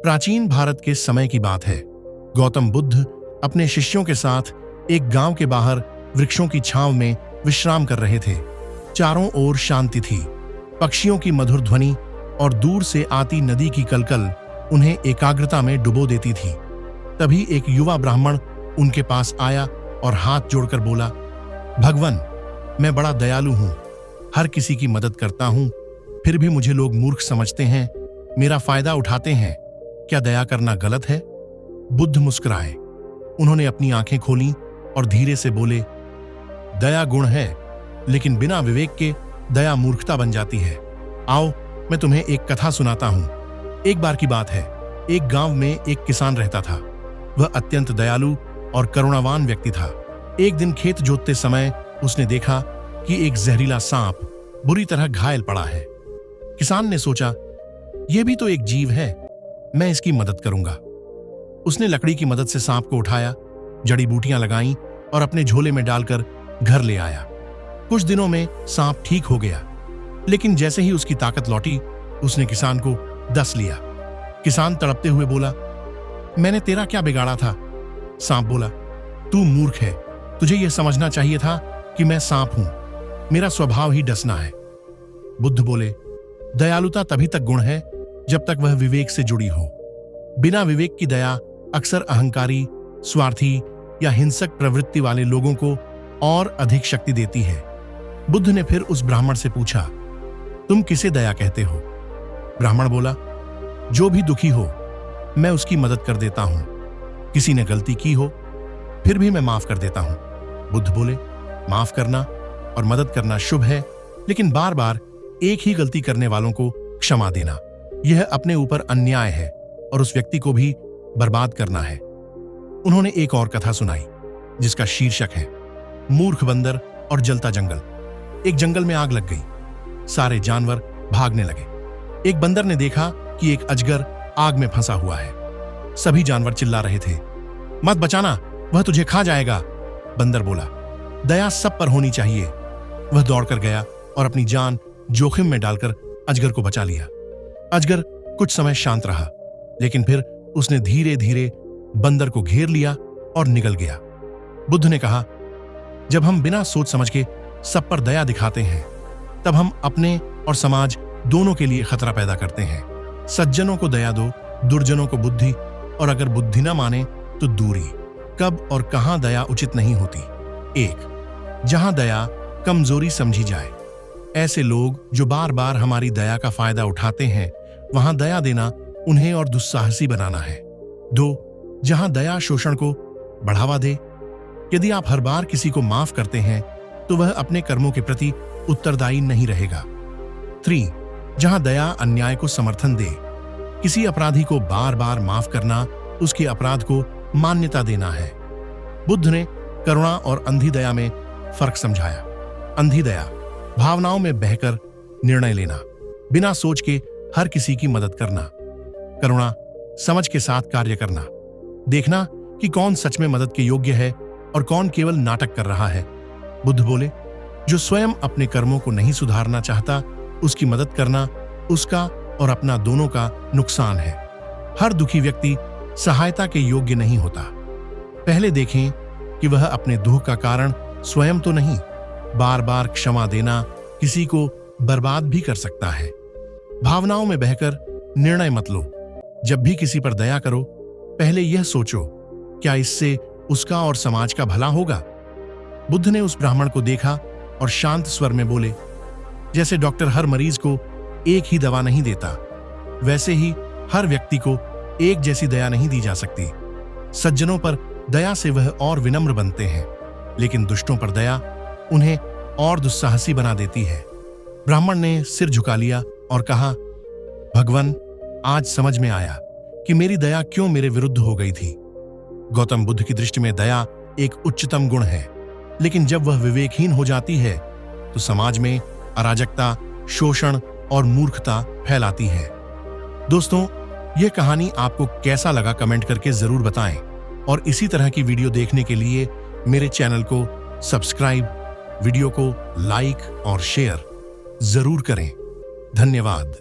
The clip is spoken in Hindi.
प्राचीन भारत के समय की बात है। गौतम बुद्ध अपने शिष्यों के साथ एक गांव के बाहर वृक्षों की छांव में विश्राम कर रहे थे। चारों ओर शांति थी। पक्षियों की मधुर ध्वनि और दूर से आती नदी की कलकल उन्हें एकाग्रता में डुबो देती थी। तभी एक युवा ब्राह्मण उनके पास आया और हाथ जोड़कर बोला, भगवान, मैं बड़ा दयालु हूं, हर किसी की मदद करता हूं, फिर भी मुझे लोग मूर्ख समझते हैं, मेरा फायदा उठाते हैं। क्या दया करना गलत है? बुद्ध मुस्कुराए। उन्होंने अपनी आंखें खोलीं और धीरे से बोले, दया गुण है, लेकिन बिना विवेक के दया मूर्खता बन जाती है। आओ, मैं तुम्हें एक कथा सुनाता हूं। एक बार की बात है, एक गांव में एक किसान रहता था। वह अत्यंत दयालु और करुणावान व्यक्ति था। एक दिन खेत जोतते समय उसने देखा कि एक जहरीला सांप बुरी तरह घायल पड़ा है। किसान ने सोचा, यह भी तो एक जीव है, मैं इसकी मदद करूंगा। उसने लकड़ी की मदद से सांप को उठाया, जड़ी बूटियां लगाईं और अपने झोले में डालकर घर ले आया। कुछ दिनों में सांप ठीक हो गया, लेकिन जैसे ही उसकी ताकत लौटी, उसने किसान को डस लिया। किसान तड़पते हुए बोला, मैंने तेरा क्या बिगाड़ा था? सांप बोला, तू मूर्ख है, तुझे यह समझना चाहिए था कि मैं सांप हूं, मेरा स्वभाव ही डसना है। बुद्ध बोले, दयालुता तभी तक गुण है जब तक वह विवेक से जुड़ी हो। बिना विवेक की दया अक्सर अहंकारी, स्वार्थी या हिंसक प्रवृत्ति वाले लोगों को और अधिक शक्ति देती है। बुद्ध ने फिर उस ब्राह्मण से पूछा, तुम किसे दया कहते हो? ब्राह्मण बोला, जो भी दुखी हो मैं उसकी मदद कर देता हूं। किसी ने गलती की हो फिर भी मैं माफ कर देता हूं। बुद्ध बोले, माफ करना और मदद करना शुभ है, लेकिन बार बार एक ही गलती करने वालों को क्षमा देना, यह अपने ऊपर अन्याय है और उस व्यक्ति को भी बर्बाद करना है। उन्होंने एक और कथा सुनाई जिसका शीर्षक है मूर्ख बंदर और जलता जंगल। एक जंगल में आग लग गई। सारे जानवर भागने लगे। एक बंदर ने देखा कि एक अजगर आग में फंसा हुआ है। सभी जानवर चिल्ला रहे थे, मत बचाना, वह तुझे खा जाएगा। बंदर बोला, दया सब पर होनी चाहिए। वह दौड़कर गया और अपनी जान जोखिम में डालकर अजगर को बचा लिया। अजगर कुछ समय शांत रहा, लेकिन फिर उसने धीरे धीरे बंदर को घेर लिया और निगल गया। बुद्ध ने कहा, जब हम बिना सोच समझ के सब पर दया दिखाते हैं, तब हम अपने और समाज दोनों के लिए खतरा पैदा करते हैं। सज्जनों को दया दो, दुर्जनों को बुद्धि, और अगर बुद्धि ना माने तो दूरी। कब और कहां दया उचित नहीं होती? 1. जहां दया कमजोरी समझी जाए। ऐसे लोग जो बार बार हमारी दया का फायदा उठाते हैं, वहां दया देना उन्हें और दुस्साहसी बनाना है। 2. जहां दया शोषण को बढ़ावा दे। यदि आप हर बार किसी को माफ करते हैं तो वह अपने कर्मों के प्रति उत्तरदायी नहीं रहेगा। 3. जहां दया अन्याय को समर्थन दे। किसी अपराधी को बार बार माफ करना उसके अपराध को मान्यता देना है। बुद्ध ने करुणा और अंधी दया में फर्क समझाया। अंधी दया भावनाओं में बहकर निर्णय लेना, बिना सोच के हर किसी की मदद करना। करुणा समझ के साथ कार्य करना, देखना कि कौन सच में मदद के योग्य है और कौन केवल नाटक कर रहा है। बुद्ध बोले, जो स्वयं अपने कर्मों को नहीं सुधारना चाहता, उसकी मदद करना उसका और अपना दोनों का नुकसान है। हर दुखी व्यक्ति सहायता के योग्य नहीं होता। पहले देखें कि वह अपने दुख का कारण स्वयं तो नहीं। बार बार क्षमा देना किसी को बर्बाद भी कर सकता है। भावनाओं में बहकर निर्णय मत लो। जब भी किसी पर दया करो, पहले यह सोचो, क्या इससे उसका और समाज का भला होगा? बुद्ध ने उस ब्राह्मण को देखा और शांत स्वर में बोले, जैसे डॉक्टर हर मरीज को एक ही दवा नहीं देता, वैसे ही हर व्यक्ति को एक जैसी दया नहीं दी जा सकती। सज्जनों पर दया से वह और विनम्र बनते हैं, लेकिन दुष्टों पर दया उन्हें और दुस्साहसी बना देती है। ब्राह्मण ने सिर झुका लिया और कहा, भगवान, आज समझ में आया कि मेरी दया क्यों मेरे विरुद्ध हो गई थी। गौतम बुद्ध की दृष्टि में दया एक उच्चतम गुण है, लेकिन जब वह विवेकहीन हो जाती है तो समाज में अराजकता, शोषण और मूर्खता फैलाती है। दोस्तों, यह कहानी आपको कैसा लगा कमेंट करके जरूर बताएं, और इसी तरह की वीडियो देखने के लिए मेरे चैनल को सब्सक्राइब, वीडियो को लाइक और शेयर जरूर करें। धन्यवाद।